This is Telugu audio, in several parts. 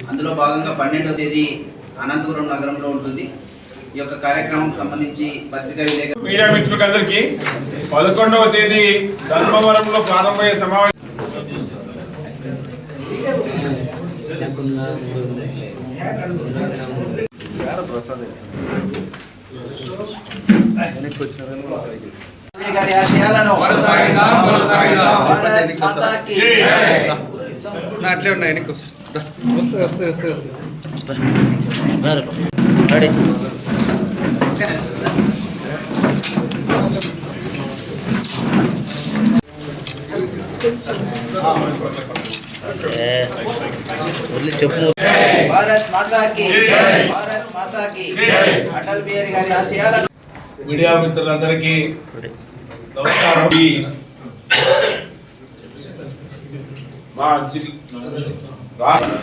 అందులో భాగంగా 12వ తేదీ అనంతపురం నగరంలో ఉంటుంది. ఈ యొక్క కార్యక్రమం సంబంధించి పత్రికా విలేకరులు మీడియా మిత్రులందరికీ 11వ తేదీ ధర్మవరంలో ప్రారంభమయ్యే సమావేశం గారి ఆశయాలను అట్లే ఉన్నాయి వెనక్కి వస్తే భారత్ మాతాకి భారత్ మాతాకి అటల్ బిహారీ గారి ఆశయాలను. మీడియా మిత్రులందరికీ నమస్కారం.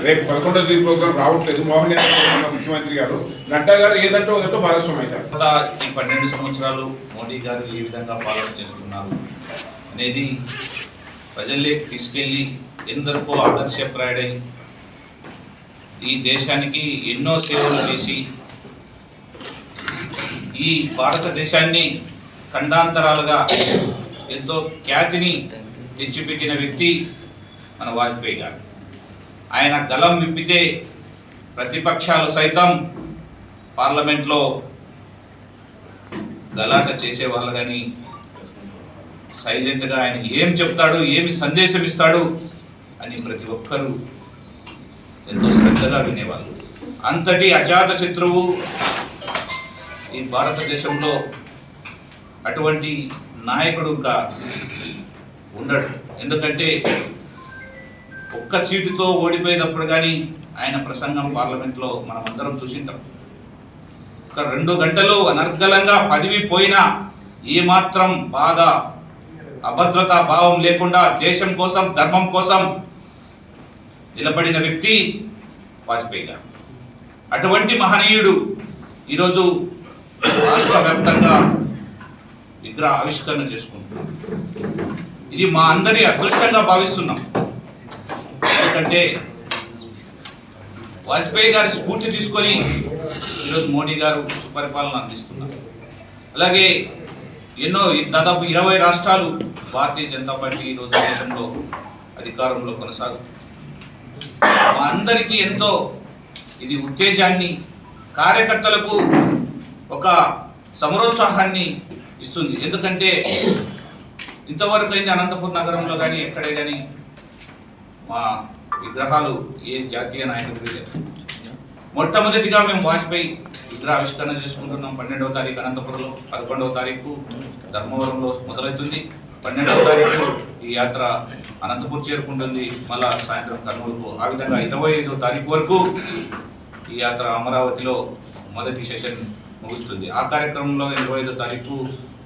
రేపు 11వ తేదీ ప్రోగ్రాం రావట్లేదు. మోహన్ యాదవ్ ముఖ్యమంత్రి గారు, నడ్డా గారు ఏదంటే ఒకటో భాగస్వామి అవుతారు. ఈ 12 సంవత్సరాలు మోడీ గారు ఏ విధంగా పాలన చేస్తున్నారు అనేది ప్రజల్లోకి తీసుకెళ్ళి ఎందరికో ఆదర్శప్రాయుడై ఈ దేశానికి ఎన్నో సేవలు చేసి ఈ భారతదేశాన్ని ఖండాంతరాలుగా ఎంతో ఖ్యాతిని తెచ్చిపెట్టిన వ్యక్తి మన వాజ్పేయి గారు. ఆయన గలం విప్పితే ప్రతిపక్షాలు సైతం పార్లమెంట్లో గలాట చేసేవాళ్ళు, కానీ సైలెంట్గా ఆయన ఏం చెప్తాడు, ఏమి సందేశం ఇస్తాడు అని ప్రతి ఒక్కరూ ఎంతో శ్రద్ధగా వినేవాళ్ళు. అంతటి అజాత శత్రువు ఈ భారతదేశంలో అటువంటి నాయకుడు ఇంకా ఉండడు. ఎందుకంటే ఒక్క సీటుతో ఓడిపోయేటప్పుడు కానీ ఆయన ప్రసంగం పార్లమెంట్లో మనం అందరం చూసింటాం. ఒక 2 గంటలు అనర్గళంగా పదవి పోయినా ఏమాత్రం బాధ, అభద్రతా భావం లేకుండా దేశం కోసం, ధర్మం కోసం నిలబడిన వ్యక్తి వాజ్పేయి గారు. అటువంటి మహనీయుడు ఈరోజు రాష్ట్ర వ్యాప్తంగా విగ్రహ ఆవిష్కరణ చేసుకుంటున్నాం. ఇది మా అందరి అదృష్టంగా భావిస్తున్నాం. ఎందుకంటే వాజ్పేయి గారి స్ఫూర్తి తీసుకొని ఈరోజు మోడీ గారు సుపరిపాలన అందిస్తున్నారు. అలాగే ఎన్నో దాదాపు 20 రాష్ట్రాలు భారతీయ జనతా పార్టీ ఈరోజు దేశంలో అధికారంలో కొనసాగుతుంది. మా అందరికీ ఎంతో ఇది ఉత్తేజాన్ని, కార్యకర్తలకు ఒక సమరోత్సాహాన్ని ఇస్తుంది. ఎందుకంటే ఇంతవరకు అయింది అనంతపురం నగరంలో కానీ ఎక్కడే కానీ మా విగ్రహాలు ఏ జాతీయ నాయకుడికి లేదు. మొట్టమొదటిగా మేము వాజ్పేయి విగ్రహ ఆవిష్కరణ చేసుకుంటున్నాం. 12వ తారీఖు అనంతపురంలో, 11వ తారీఖు ధర్మవరంలో మొదలవుతుంది. 12వ తారీఖు ఈ యాత్ర అనంతపూర్ చేరుకుంటుంది, మళ్ళా సాయంత్రం కర్నూలుకు. ఆ విధంగా 25వ తారీఖు వరకు ఈ యాత్ర అమరావతిలో మొదటి సెషన్ ముగుస్తుంది. ఆ కార్యక్రమంలో 25వ తారీఖు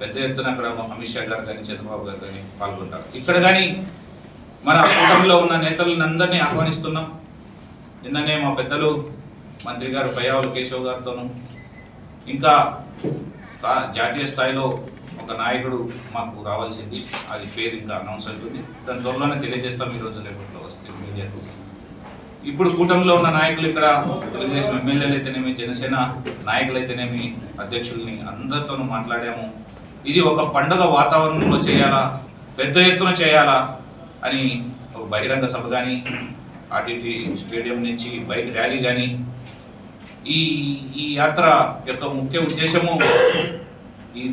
పెద్ద ఎత్తున అక్కడ అమిత్ షా గారు కానీ చంద్రబాబు గారు కానీ పాల్గొంటారు. ఇక్కడ కానీ మన కూటమిలో ఉన్న నేతలందరినీ ఆహ్వానిస్తున్నాం. నిన్ననే మా పెద్దలు మంత్రి గారు పయ్యావుల కేశవ్ గారితోనూ, ఇంకా జాతీయ స్థాయిలో ఒక నాయకుడు మాకు రావాల్సింది, అది పేరు ఇంకా అనౌన్స్ అవుతుంది. దాని త్వరలోనే తెలియజేస్తాం. ఈరోజు రేపట్లో వస్తే మీడియాకు. ఇప్పుడు కూటమిలో ఉన్న నాయకులు ఇక్కడ తెలుగుదేశం ఎమ్మెల్యేలు అయితేనేమి, జనసేన నాయకులైతేనేమి, అధ్యక్షుల్ని అందరితోనూ మాట్లాడాము. ఇది ఒక పండుగ వాతావరణంలో చేయాలా, పెద్ద ఎత్తున చేయాలా అని ఒక బహిరంగ సభ కానీ, ఆర్టీటీ స్టేడియం నుంచి బైక్ ర్యాలీ కానీ, ఈ యాత్ర యొక్క ముఖ్య ఉద్దేశము ఈ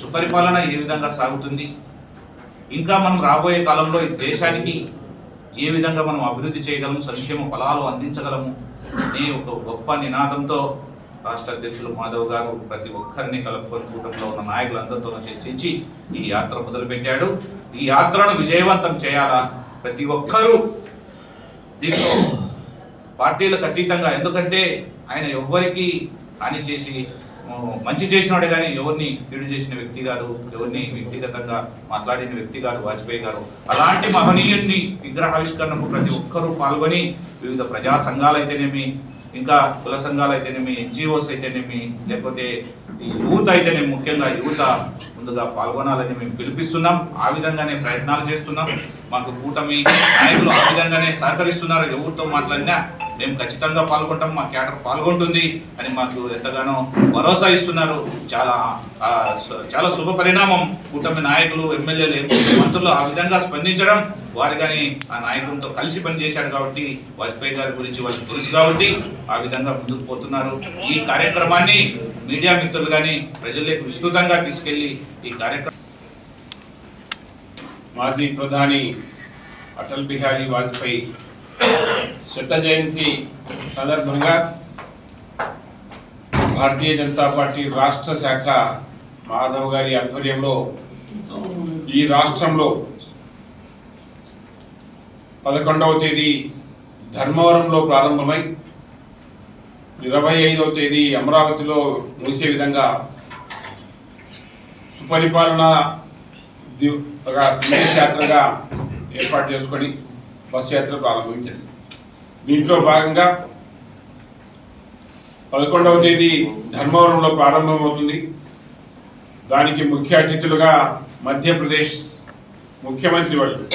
సుపరిపాలన ఏ విధంగా సాగుతుంది, ఇంకా మనం రాబోయే కాలంలో ఈ దేశానికి ఏ విధంగా మనం అభివృద్ధి చేయగలము, సంక్షేమ ఫలాలు అందించగలము అనే ఒక గొప్ప నినాదంతో రాష్ట్ర అధ్యక్షులు మాధవ్ గారు ప్రతి ఒక్కరిని కలుపుకొని కూటమిలో ఉన్న నాయకులందరితో చర్చించి ఈ యాత్ర మొదలుపెట్టాడు. ఈ యాత్రను విజయవంతం చేయాలా, ప్రతి ఒక్కరూ దీంట్లో పార్టీలకు అతీతంగా. ఎందుకంటే ఆయన ఎవ్వరికి హాని చేసి మంచి చేసినాడే కానీ ఎవరిని కీడు చేసిన వ్యక్తి కాదు, ఎవరిని వ్యక్తిగతంగా మాట్లాడిన వ్యక్తి కాదు వాజ్పేయి గారు. అలాంటి మహనీయుడిని విగ్రహావిష్కరణకు ప్రతి ఒక్కరూ పాల్గొని, వివిధ ప్రజా సంఘాలు అయితేనేమి, ఇంకా కుల సంఘాలు అయితేనేమి, ఎన్జిఓస్ అయితేనేమి, లేకపోతే యూత్ అయితేనేమి, ముఖ్యంగా యువత ముందుగా పాల్గొనాలని మేము పిలిపిస్తున్నాం. ఆ విధంగానే ప్రయత్నాలు చేస్తున్నాం. మాకు కూటమి నాయకులు ఆ విధంగానే సహకరిస్తున్నారు. ఎవరితో మాట్లాడినా మేము ఖచ్చితంగా పాల్గొంటాం, మా క్యాడర్ పాల్గొంటుంది అని మాకు ఎంతగానో భరోసా ఇస్తున్నారు. చాలా శుభ పరిణామం. కూటమి నాయకులు, ఎమ్మెల్యేలు, ఎంపీలు, మంత్రులు ఆ విధంగా స్పందించడం, వారు కానీ ఆ నాయకులతో కలిసి పనిచేశారు కాబట్టి, వాజ్పేయి గారి గురించి వాళ్ళకి తెలుసు కాబట్టి ఆ విధంగా ముందుకు పోతున్నారు. ఈ కార్యక్రమాన్ని మీడియా మిత్రులు కానీ ప్రజలకు విస్తృతంగా తీసుకెళ్లి ఈ కార్యక్రమం మాజీ ప్రధాని అటల్ బిహారీ వాజ్పేయి శత జయంతి సందర్భంగా భారతీయ జనతా పార్టీ రాష్ట్ర శాఖ మాధవ్ గారి ఆధ్వర్యంలో ఈ రాష్ట్రంలో 11వ తేదీ ధర్మవరంలో ప్రారంభమై 25వ తేదీ అమరావతిలో ముగిసే విధంగా సుపరిపాలన సందేశ యాత్రగా ఏర్పాటు చేసుకొని బస్సు యాత్ర ప్రారంభించండి. దీంట్లో భాగంగా 11వ తేదీ ధర్మవరంలో ప్రారంభమవుతుంది. దానికి ముఖ్య అతిథులుగా మధ్యప్రదేశ్ ముఖ్యమంత్రి వర్యులు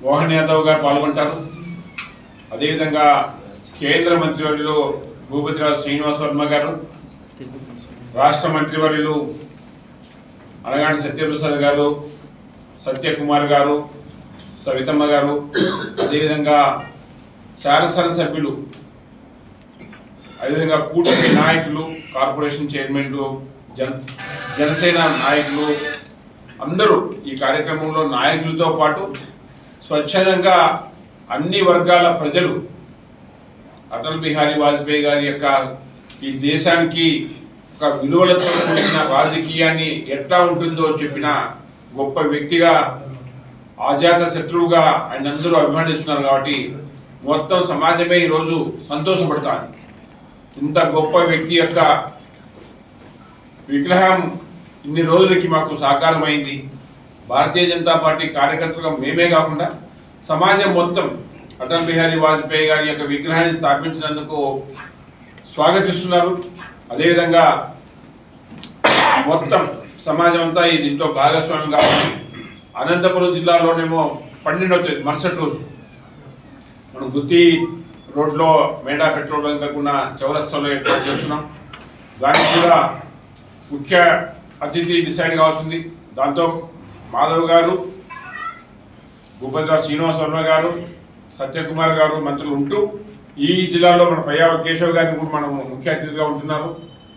మోహన్ యాదవ్ గారు పాల్గొంటారు. అదేవిధంగా కేంద్ర మంత్రివర్యులు భూపతిరాజు శ్రీనివాస్ వర్మ గారు, రాష్ట్ర మంత్రివర్యులు అనగాని సత్యప్రసాద్ గారు, సత్యకుమార్ గారు, సవితమ్మ గారు, అదేవిధంగా శాసనసభ్యులు, అదేవిధంగా కూటమి నాయకులు, కార్పొరేషన్ చైర్మన్లు, జనసేన నాయకులు అందరూ ఈ కార్యక్రమంలో నాయకులతో పాటు స్వచ్ఛందంగా అన్ని వర్గాల ప్రజలు అటల్ బిహారీ వాజ్పేయి గారి యొక్క ఈ దేశానికి ఒక విలువలతో కూడిన రాజకీయాన్ని ఎట్లా ఉంటుందో చెప్పిన గొప్ప వ్యక్తిగా, అజాత శత్రువుగా ఆయన అందరూ అభిమానిస్తున్నారు. కాబట్టి మొత్తం సమాజమే ఈరోజు సంతోషపడతాను. ఇంత గొప్ప వ్యక్తి యొక్క విగ్రహం ఇన్ని రోజులకి మాకు సాకారమైంది. భారతీయ జనతా పార్టీ కార్యకర్తలుగా మేమే కాకుండా సమాజం మొత్తం అటల్ బిహారీ వాజ్పేయి గారి యొక్క విగ్రహాన్ని స్థాపించినందుకు స్వాగతిస్తున్నారు. అదేవిధంగా మొత్తం సమాజం అంతా ఈ దీంట్లో భాగస్వామ్యం కావాలి. అనంతపురం జిల్లాలోనేమో 12వ తేదీ మరుసటి రోజు మనం గుత్తి రోడ్లో మేడా పెట్రోల్ బంక్ దగ్గర చౌరస్తాలో ఏర్పాటు చేస్తున్నాం. దానికి కూడా ముఖ్య అతిథి డిసైడ్ కావాల్సింది. దాంతో మాధవ్ గారు, భూపతిరాజు శ్రీనివాస్ వర్మ గారు, సత్యకుమార్ గారు మంత్రులు ఉంటూ, ఈ జిల్లాలో మన పయ్యావ కేశవ్ గారిని కూడా మనం ముఖ్య అతిథిగా ఉంటున్నారు.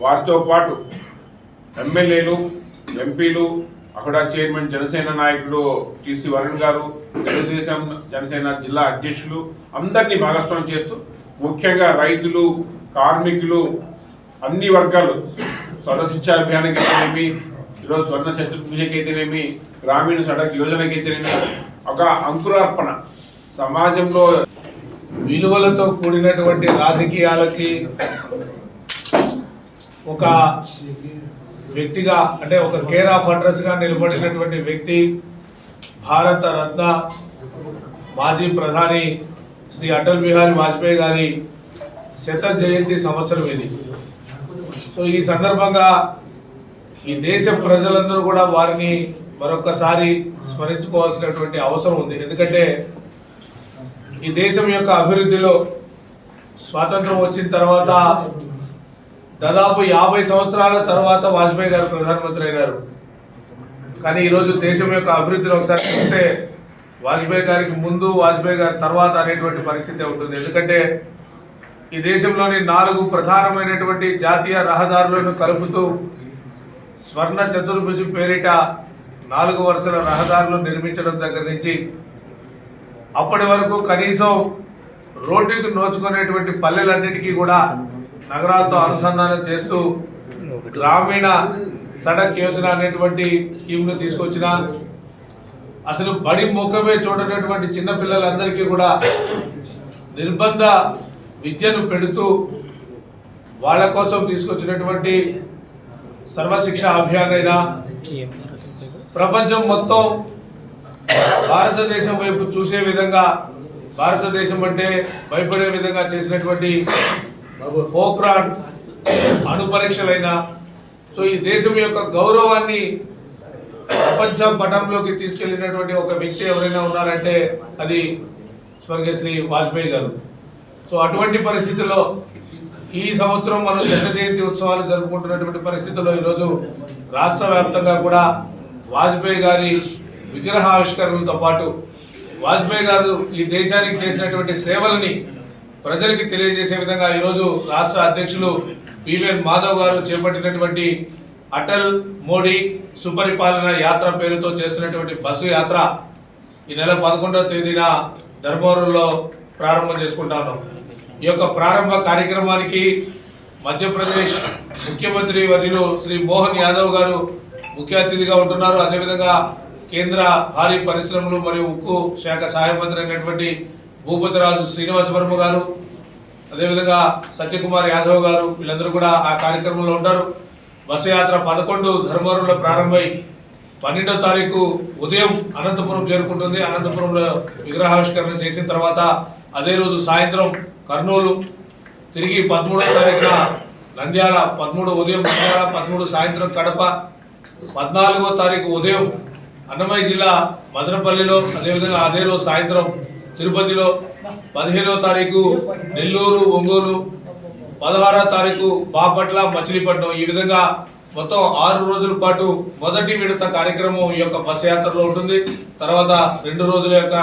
వారితో పాటు ఎమ్మెల్యేలు, ఎంపీలు, అహుడా చైర్మన్ జనసేన నాయకుడు టీసీ వరుణ్ గారు, తెలుగుదేశం జనసేన జిల్లా అధ్యక్షులు అందరినీ భాగస్వామ్యం చేస్తూ, ముఖ్యంగా రైతులు, కార్మికులు, అన్ని వర్గాలు, స్వర్ణశిక్షా అభియాన్కి అయితేనేమి, ఈరోజు స్వర్ణ చతుర్భుజకి అయితేనేమి, గ్రామీణ సడక్ యోజనకి అయితేనేమి, ఒక అంకురార్పణ సమాజంలో విలువలతో కూడినటువంటి రాజకీయాలకి ఒక వ్యక్తిగా, అంటే ఒక కేర్ ఆఫ్ అడ్రస్గా నిలబడినటువంటి వ్యక్తి, భారత రత్న మాజీ ప్రధాని శ్రీ అటల్ బిహారీ వాజ్పేయి గారి శత జయంతి సంవత్సరం ఇది. సో ఈ సందర్భంగా ఈ దేశ ప్రజలందరూ కూడా వారిని మరొకసారి స్మరించుకోవాల్సినటువంటి అవసరం ఉంది. ఎందుకంటే ఈ దేశం యొక్క అభివృద్ధిలో స్వాతంత్రం వచ్చిన తర్వాత దాదాపు 50 సంవత్సరాల తర్వాత వాజ్పేయి గారు ప్రధానమంత్రి అయినారు. కానీ ఈరోజు దేశం యొక్క అభివృద్ధిని ఒకసారి చూస్తే వాజ్పేయి గారికి ముందు, వాజ్పేయి గారి తర్వాత అనేటువంటి పరిస్థితి ఉంటుంది. ఎందుకంటే ఈ దేశంలోని 4 ప్రధానమైనటువంటి జాతీయ రహదారులను కలుపుతూ స్వర్ణ చతుర్భుజ పేరిట 4 వరుసల రహదారులు నిర్మించడం దగ్గర నుంచి అప్పటి వరకు కనీసం రోడ్డుకు నోచుకునేటువంటి పల్లెలన్నిటికీ కూడా నగరాలతో అనుసంధానం చేస్తూ గ్రామీణ సడక్ యోజన అనేటువంటి స్కీమ్ను తీసుకొచ్చిన, అసలు బడి ముఖమే చూడనటువంటి చిన్నపిల్లలందరికీ కూడా నిర్బంధ విద్యను పెడుతూ వాళ్ళ కోసం తీసుకొచ్చినటువంటి సర్వశిక్ష అభియాన్ అయినా, ప్రపంచం మొత్తం భారతదేశం వైపు చూసే విధంగా, భారతదేశం అంటే భయపడే విధంగా చేసినటువంటి పోఖ్రాన్ అణు పరీక్షలైనా, సో ఈ దేశం యొక్క గౌరవాన్ని ప్రపంచ పటంలోకి తీసుకెళ్లినటువంటి ఒక వ్యక్తి ఎవరైనా ఉన్నారంటే అది స్వర్గీయ శ్రీ వాజ్పేయి గారు. సో అటువంటి పరిస్థితుల్లో ఈ సంవత్సరం మనం జన్మ జయంతి ఉత్సవాలు జరుపుకుంటున్నటువంటి పరిస్థితుల్లో ఈరోజు రాష్ట్ర వ్యాప్తంగా కూడా వాజ్పేయి గారి విగ్రహావిష్కరణలతో పాటు వాజ్పేయి గారు ఈ దేశానికి చేసినటువంటి సేవలని ప్రజలకి తెలియజేసే విధంగా ఈరోజు రాష్ట్ర అధ్యక్షులు పివిఎన్ మాధవ్ గారు చేపట్టినటువంటి అటల్ మోడీ సుపరిపాలన యాత్ర పేరుతో చేస్తున్నటువంటి బస్సు యాత్ర ఈ నెల 11వ తేదీన ధర్మవరంలో ప్రారంభం చేసుకుంటా ఉన్నాం. ఈ యొక్క ప్రారంభ కార్యక్రమానికి మధ్యప్రదేశ్ ముఖ్యమంత్రి వర్యులు శ్రీ మోహన్ యాదవ్ గారు ముఖ్య అతిథిగా ఉంటున్నారు. అదేవిధంగా కేంద్ర భారీ పరిశ్రమలు మరియు ఉక్కు శాఖ సహాయ మంత్రి అయినటువంటి భూపతిరాజు శ్రీనివాస వర్మ గారు, అదేవిధంగా సత్యకుమార్ యాదవ్ గారు, వీళ్ళందరూ కూడా ఆ కార్యక్రమంలో ఉంటారు. బస్సు యాత్ర 11 ధర్మవరంలో ప్రారంభమై 12వ తారీఖు ఉదయం అనంతపురం చేరుకుంటుంది. అనంతపురంలో విగ్రహావిష్కరణ చేసిన తర్వాత అదే రోజు సాయంత్రం కర్నూలు, తిరిగి 13వ తారీఖున నంద్యాల, 13 ఉదయం నంద్యాల, 13 సాయంత్రం కడప, 14వ తారీఖు ఉదయం అన్నమయ్య జిల్లా మదనపల్లిలో, అదేవిధంగా అదే రోజు సాయంత్రం తిరుపతిలో, 15వ తారీఖు నెల్లూరు, ఒంగోలు, 16వ తారీఖు బాపట్ల, మచిలీపట్నం. ఈ విధంగా మొత్తం 6 రోజుల పాటు మొదటి విడత కార్యక్రమం ఈ యొక్క బస్సు యాత్రలో ఉంటుంది. తర్వాత 2 రోజుల యొక్క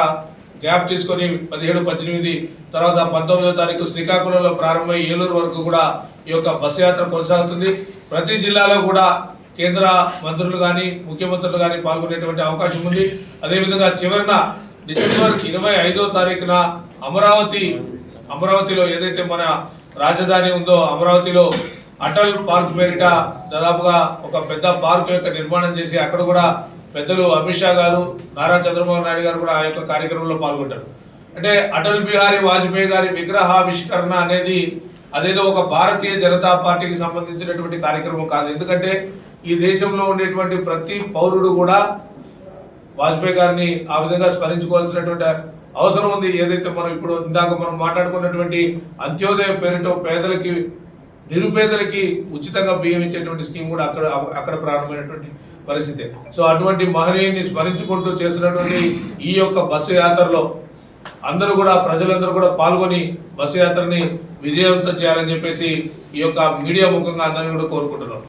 గ్యాప్ తీసుకొని 17, 18, తర్వాత 19వ తారీఖు శ్రీకాకుళంలో ప్రారంభమై ఏలూరు వరకు కూడా ఈ యొక్క బస్సు యాత్ర కొనసాగుతుంది. ప్రతి జిల్లాలో కూడా కేంద్ర మంత్రులు కానీ ముఖ్యమంత్రులు కానీ పాల్గొనేటువంటి అవకాశం ఉంది. అదేవిధంగా చివరిన డిసెంబర్ 25వ తారీఖున అమరావతిలో ఏదైతే మన రాజధాని ఉందో అమరావతిలో అటల్ పార్క్ పేరిట దాదాపుగా ఒక పెద్ద పార్క్ యొక్క నిర్మాణం చేసి అక్కడ కూడా పెద్దలు అమిత్ షా గారు, నారా చంద్రబాబు నాయుడు గారు కూడా ఆ యొక్క కార్యక్రమంలో పాల్గొంటారు. అంటే అటల్ బిహారీ వాజ్పేయి గారి విగ్రహావిష్కరణ అనేది అదేదో ఒక భారతీయ జనతా పార్టీకి సంబంధించినటువంటి కార్యక్రమం కాదు. ఎందుకంటే ఈ దేశంలో ఉండేటువంటి ప్రతి పౌరుడు కూడా వాజ్పేయి గారిని ఆ విధంగా స్మరించుకోవాల్సినటువంటి అవసరం ఉంది. ఏదైతే మనం ఇప్పుడు ఇందాక మనం మాట్లాడుకున్నటువంటి అంత్యోదయ పేరుతో పేదలకి, నిరుపేదలకి ఉచితంగా బియ్యం ఇచ్చేటువంటి స్కీమ్ కూడా అక్కడ ప్రారంభమైనటువంటి పరిస్థితి. సో అటువంటి మహనీయుని స్మరించుకుంటూ చేస్తున్నటువంటి ఈ యొక్క బస్సు యాత్రలో అందరూ కూడా ప్రజలందరూ కూడా పాల్గొని బస్సు యాత్రని విజయవంతం చేయాలని చెప్పేసి ఈ యొక్క మీడియా ముఖంగా అందరినీ కూడా కోరుకుంటున్నాం.